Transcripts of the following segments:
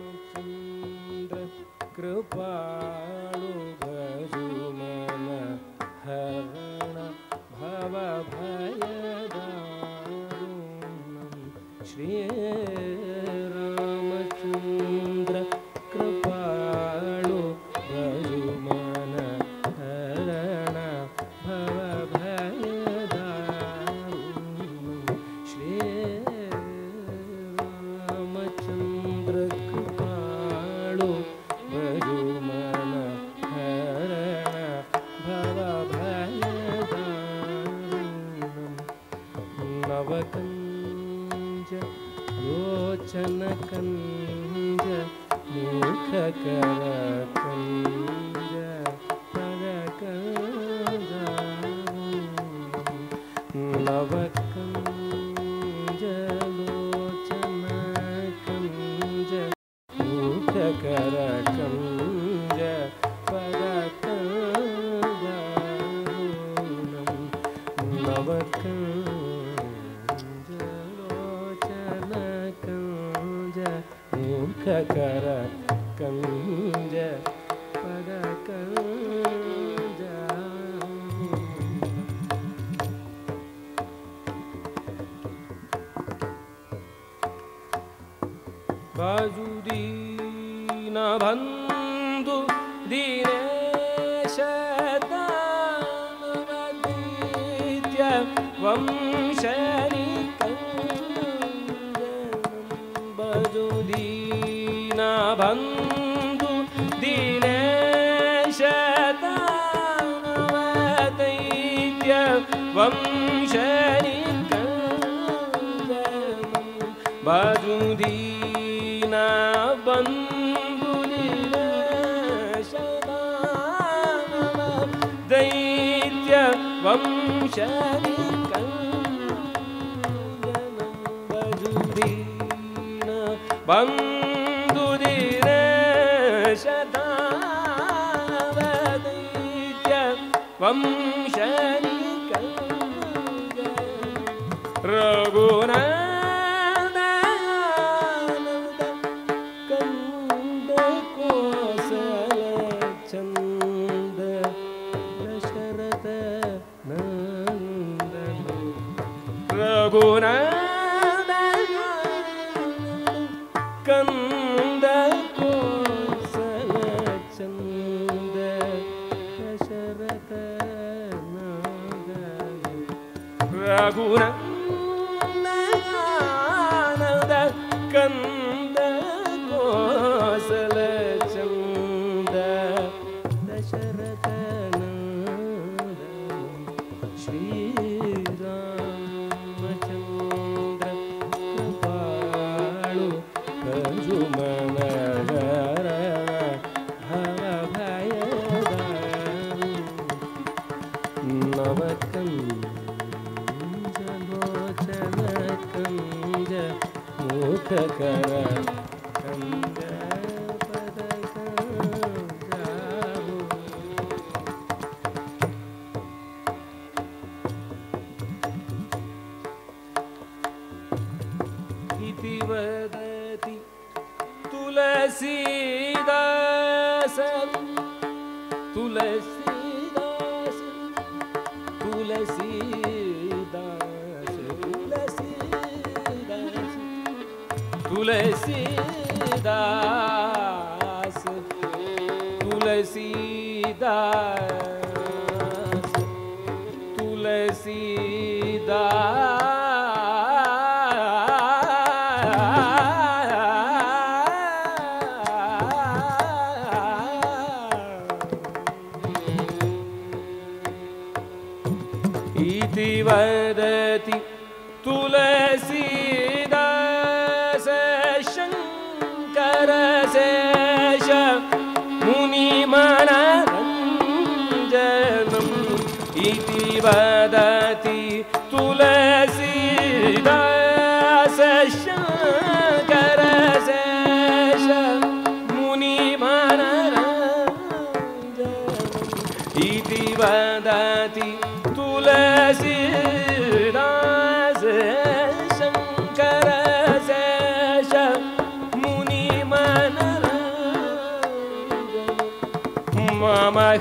श्रीरामचन्द्र कृपाळु भजुमन हरण भवभयदारुणं श्रीरामचन्द्र कृपाळु भजुमन हरण भवभयदारुणं श्रीरामचन्द्र कृपाळु भजुमन हरण भवभयदारुणं नवकञ्ज लोचनकञ्ज मुखकरकञ्ज पदकञ्ज नवकञ्ज लोचनकञ्ज मुखकरकञ्ज पदकञ्ज नवकञ्ज लोचनकञ्ज मुखकरकञ्ज पदकञ्ज बाजुदीनबन्धु दीनेश दानवदैत्य वंशनिकञ्जनं बाजुदीनबन्धु दीनेश दानवदैत्य वंशनिकञ्जनं बाजुदीनबन्धु दीनेश दानवदैत्य वंशनिकञ्जनं बाजुदीनबन्धु दीनेश दानवदैत्य वंशनिकञ्जनं रघुनाथ कंद कोसल चंद दशरथ नंदन रघुनाथ कंद कोसल चंद दशरथ नंदन रघुनाथ कंद कोसल चंद दशरथ नंदन श्रीरामचंद्र कृपाळु भजुमन हरण भवभयदारुणं नवकञ्ज लोचनकञ्ज मुखकरकञ्ज पदकञ्ज इति वदति तुलसीदास तुलसीदास तुलसीदास तुलसीदास तुलसीदास तुलसीदास इति वदति तुलसीदास शंकर शेष मुनिमनरञ्जनम् इति वदति तुलसीदास शंकर शेष मुनिमनरञ्जनम् इति वदति तुलसीदास शंकर शेष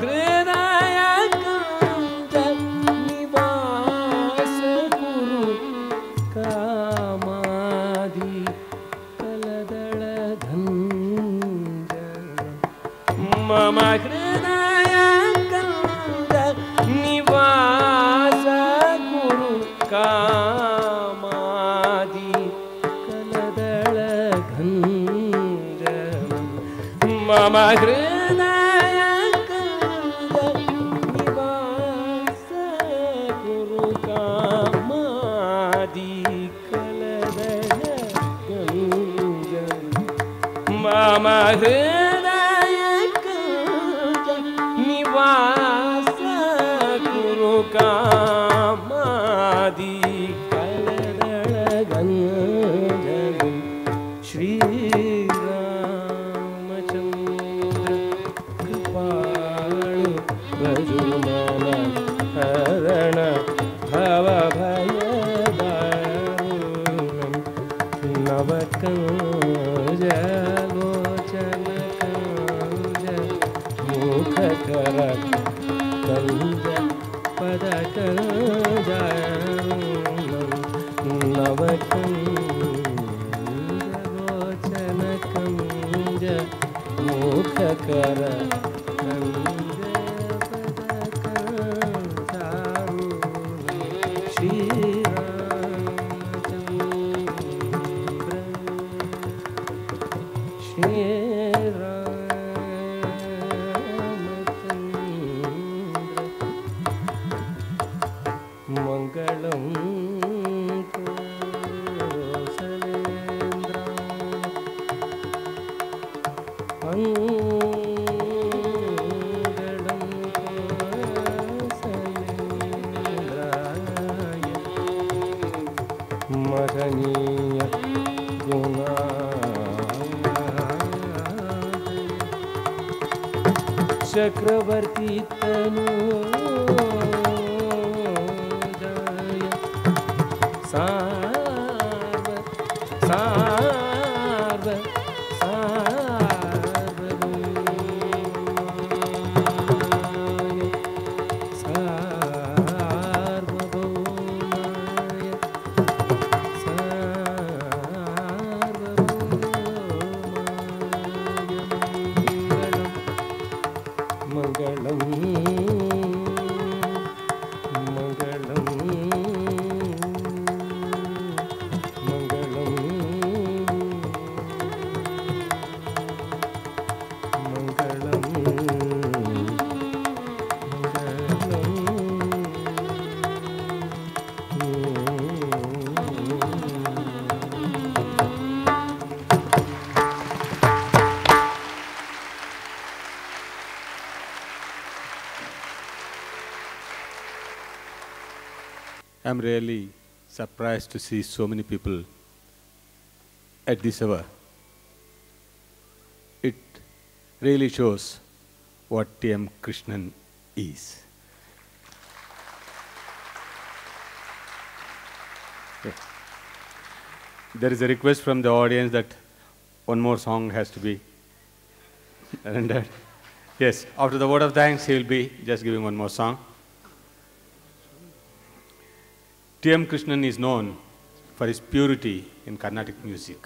ಹೃದಯ ಕಂದ ನಿವಾಸ ಗುರು ಕಾಮಾಧಿ ಕಲದಳ ಧಂಜ ಮಮ ಹೃದಯ ಕಂದ ನಿವಾಸ ಗುರು ಕಾಮಾಧಿ ಕಲದಳ ಘಂಜ ಮಮ ಹೃದಯ ಕಂದ ನಿವಾಸ ಗುರು ಕಾಮಾಧಿ ಕಲದಳ ಘಂಜ ಮಮ ಹೃದಯ ಕಂದ ನಿವಾಸ ಗುರು ಕಾಮಾಧಿ ಕಲದಳ ಘಂಜ ಶ್ರೀರಾಮಚಂದ್ರ ಕೃಪಾಳು ಭಜುಮನ ಹರಣ ಭವ ಭಯದಾರುಣಂ ನವಕಂಜ ಲೋಚನ ಕಂಜ ಮುಖಕರ ಕಂಜ ಪದ ಕಂಜಾರುಣಂ ನವಕಂಜ ಲೋಚನ ಕಂಜ ಮುಖಕರ ಕಂಜ ಪದ ಕಂಜಾರುಣಂ ಶ್ರೀರಾಮಚಂದ್ರ ಶ್ರೀರಾಮಚಂದ್ರ ಮಂಗಳಂ ಕೋಸಲೇಂದ್ರ ಮಂಗಳಂ ಕೋಸಲೇಂದ್ರಾಯ ಮಹನೀಯ ಗುಣಾಯ ಚಕ್ರವರ್ತಿ ತನೂಜಾಯ ಸಾರ್ವ ಸಾರ್ವ ಸಾರ್ವಭೌಮಾಯ ಸಾರ್ವಭೌಮಾಯ ಮಂಗಳಂ ಮಂಗಳಂ ಮಂಗಳಂ ಮಂಗಳಂ I'm really surprised to see so many people at this hour. It really shows what T.M. Krishnan is. Okay. There is a request from the audience that one more song has to be rendered. Yes, after the word of thanks, he will be just giving one more song. T.M. Krishnan is known for his purity in Carnatic music.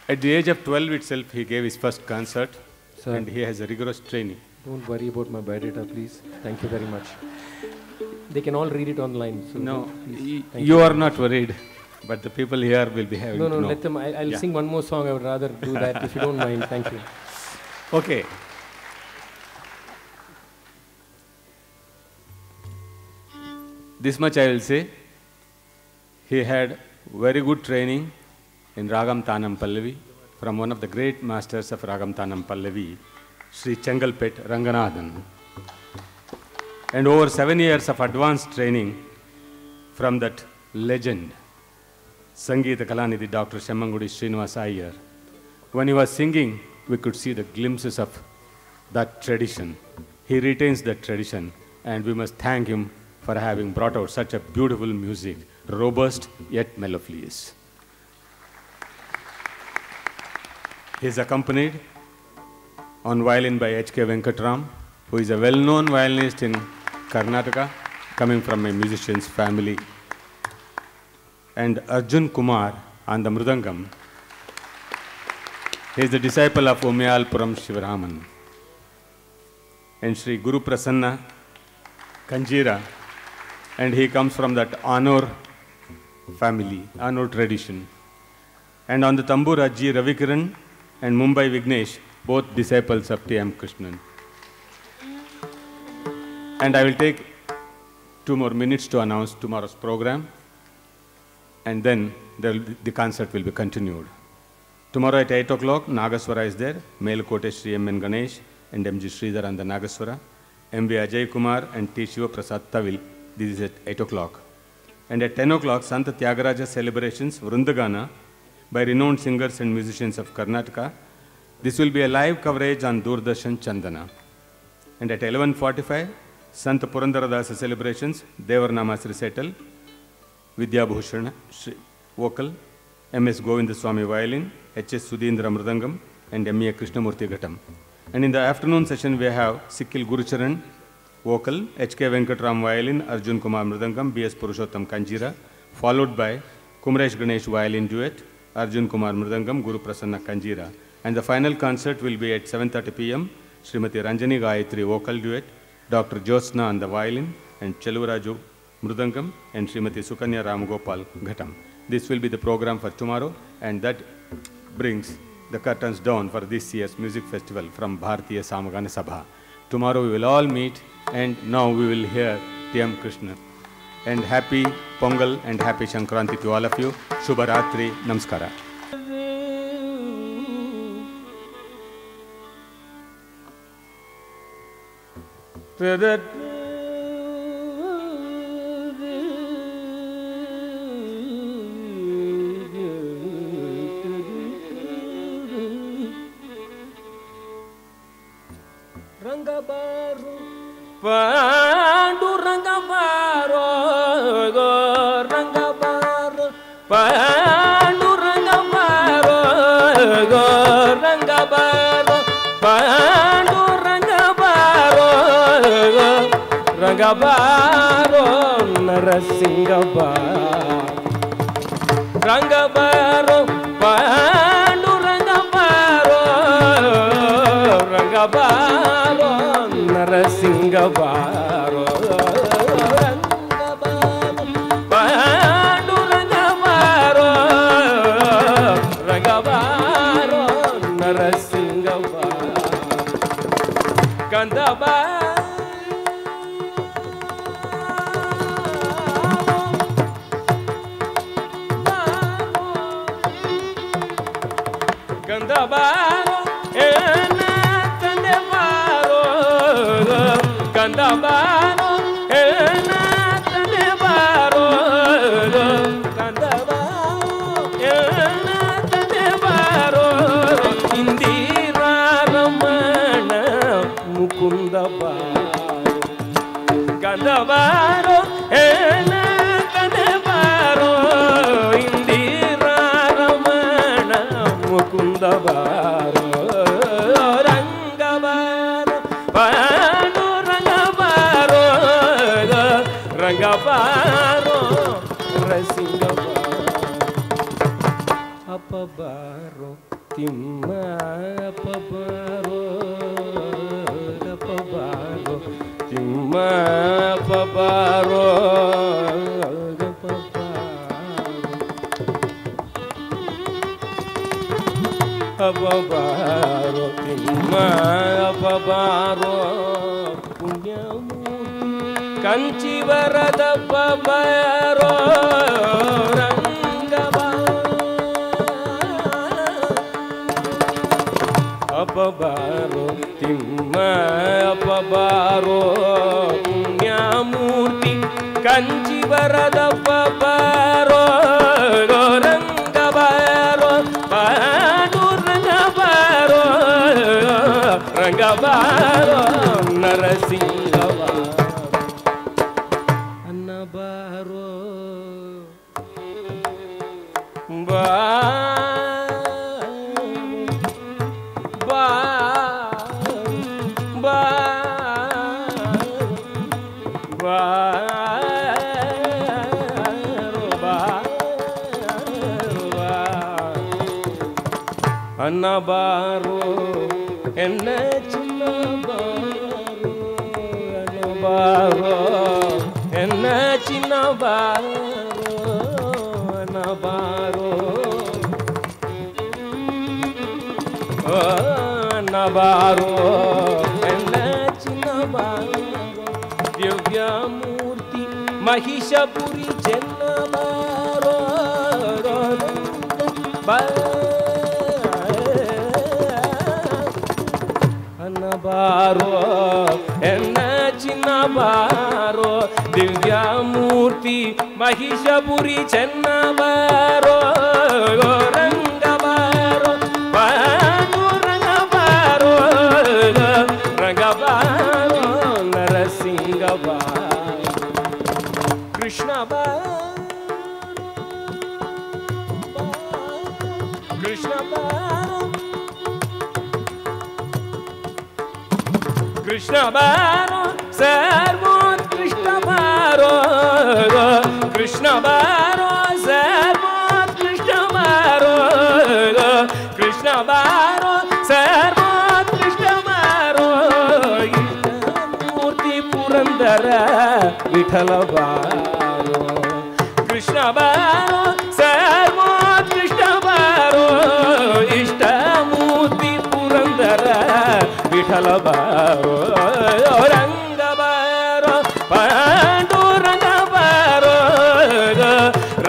At the age of 12 itself, he gave his first concert. Sir. And he has a rigorous training. Don't worry about my biodata, please. Thank you very much. They can all read it online. So No, Thank you are not worried, but the people here will be having No, to know. let them. I'll Yeah. sing one more song. I would rather do that if you don't mind. Thank you. Okay. This much I will say. He had very good training in Ragam Tanam Pallavi from one of the great masters of Ragam Tanam Pallavi, Sri Chengalpet Ranganathan. And over 7 years of advanced training from that legend, Sangeeta Kalanidhi Dr. Shemmangudi Srinivas Iyer. When he was singing, we could see the glimpses of that tradition. He retains that tradition, and we must thank him for having brought out such a beautiful music, robust yet mellifluous. He is accompanied on violin by H.K. Venkatram, who is a well-known violinist in Karnataka, coming from a musician's family. And Arjun Kumar on the Mridangam. He is the disciple of Umyalpuram Shivaraman. And Sri Guru Prasanna Kanjira, and he comes from that Anur family, Anur tradition. And on the tambura, G. Ravikiran and Mumbai Vignesh, both disciples of T.M. Krishnan. And I will take 2 more minutes to announce tomorrow's program, and then the concert will be continued. Tomorrow at 8 o'clock, Nagaswara is there, Melkote Sri M.N. Ganesh and M.G. Sridhar on the Nagaswara, M.V. Ajay Kumar and T. Shiva Prasad Tavil. This is at 8 o'clock. And at 10 o'clock, Sant Tyagaraja celebrations, Vrundagana, by renowned singers and musicians of Karnataka. This will be a live coverage on Doordarshan Chandana. And at 11:45, Sant Purandaradasa celebrations, Devarnamas recital, Vidya Bhushana vocal, M.S. Govindaswamy violin, H.S. Sudhindra Mridangam, and M.A. Krishnamurthy Ghatam. And in the afternoon session, we have Sikil Gurucharan vocal, H.K. Venkatram violin, Arjun Kumar Mridangam, B.S. Purushottam Kanjira, followed by Kumresh Ganesh violin duet, Arjun Kumar Mridangam, Guru Prasanna Kanjira. And the final concert will be at 7:30 p.m. Srimati Ranjani Gayatri vocal duet, Dr. Jyotsna on the violin, and Cheluraju Mridangam, and Srimati Sukanya Ramgopal Ghatam. This will be the program for tomorrow, and that brings the curtains down for this year's music festival from Bharatiya Samagana Sabha. Tomorrow we will all meet, and now we will hear T.M. Krishna. And happy Pongal and happy Shankranti to all of you. Shubha Ratri. Namaskara. Rangabaru, Pandu Rangabaru, Rangabaru, Pandu Rangabaru, Rangabaru, Pandu Rangabaru, Rangabaru, Narasingabaru, Rangabaru, Pandu Rangabaru, Rangabaru, Narasingabaru, Rangabaru, Pandu Rangabaru, Rangabaru, Narasingabaru, Kandabaru, Kandabaru, Kandabaru, Kandabaru, Kandabaru, Indira Ramana Mukundabaru, Kandabaru, Kandabaru, Indira Ramana Mukundabaru, Rangabaru, Rangabaru, Rasingabaru, Apabaru, Timma, Apabaru, Apabaru, Timma, Apabaru, Apabaru, Timma, Apabaru, Punyamu, Kanchi Varada Babaro, Rangabaru, Apabaru, Timma, Apabaru, Punyamurti, Kanchi Varada Babaro, Rangabaru, Padu Rangabaru, Rangabaru, Narasingabaru, Annabaru, Baru, ಅನ್ನ ಬಾರೋ ಎನ್ನ ಚಿನ್ನ ಬಾರೋ ಅನ್ನ ಬಾರೋ ಎನ್ನ ಚಿನ್ನ ಬಾರೋ ಅನ್ನ ಬಾರೋ ಅನ್ನ ಬಾರೋ ಎನ್ನ ಚಿನ್ನ ಬಾರೋ ದಿವ್ಯಮೂರ್ತಿ ಮಹಿಷಪುರಿ ಚೆನ್ನ ಬಾರೋ ಅನ್ನ ಬಾರೋ ಎನ್ನ ಚಿನ್ನ ಬಾರೋ ದಿವ್ಯಮೂರ್ತಿ ಮಹಿಷಪುರಿ ಚೆನ್ನ ಬಾರೋ ರಂಗ ಬಾರೋ ರಂಗ ಬಾರೋ ರಂಗ ಬಾರೋ ನರಸಿಂಗ ಬಾರೋ ಕೃಷ್ಣ ಬಾರೋ ಕೃಷ್ಣ ಬಾರೋ ಕೃಷ್ಣ ಬಾರೋ ಸರ್ವೋತ್ಕೃಷ್ಟ ಬಾರೋ ಕೃಷ್ಣ ಬಾರೋ ಸರ್ವೋತ್ಕೃಷ್ಟ ಬಾರೋ ಕೃಷ್ಣ ಬಾರೋ ಸರ್ವೋತ್ಕೃಷ್ಟ ಬಾರೋ ಮೂರ್ತಿ ಪುರಂದರ ವಿಠಲ ಬಾರೋ ಕೃಷ್ಣ ಬಾರೋ ಸರ್ವೋತ್ಕೃಷ್ಟ ಬಾರೋ ಇಷ್ಟ ಮೂರ್ತಿ ಪುರಂದರ ವಿಠಲ ಬಾರೋ ರಂಗ ಬಾರೋ ಪಾಂಡುರಂಗ ಬಾರೋ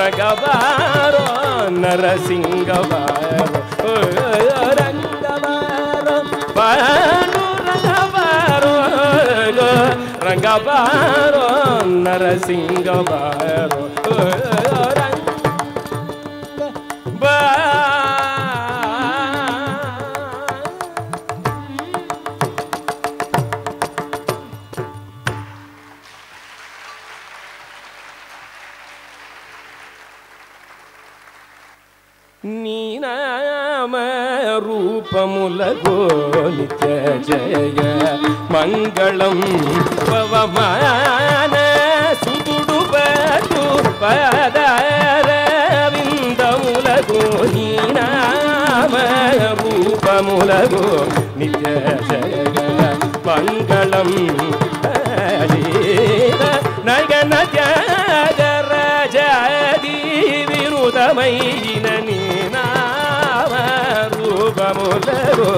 ರಂಗ ಬಾರೋ ನರಸಿಂಗ ಬಾರೋ ರಂಗ ಬಾರೋ ಪಾಂಡುರಂಗ ಬಾರೋ ರಂಗ ಬಾರೋ ನರಸಿಂಗ ಬಾರೋ ರಂಗ ನೀನಾಮ ರೂಪಮುಲಗೋ ನಿತ್ಯ ಜಯ ಮಂಗಳಂ ಪವಮಾನ ಸುದುಡುಬದು ಪದರವಿಂದಮುಲಗೋ ನೀನಾಮ ರೂಪಮುಲಗೋ ನಿತ್ಯ ಜಯ ಮಂಗಳಂ ನಗನ ತ್ಯಾಗರ ಜದಿ ವಿರುದಮೈನ ನೀನಾಮ ರೂಪಮುಲಗೋ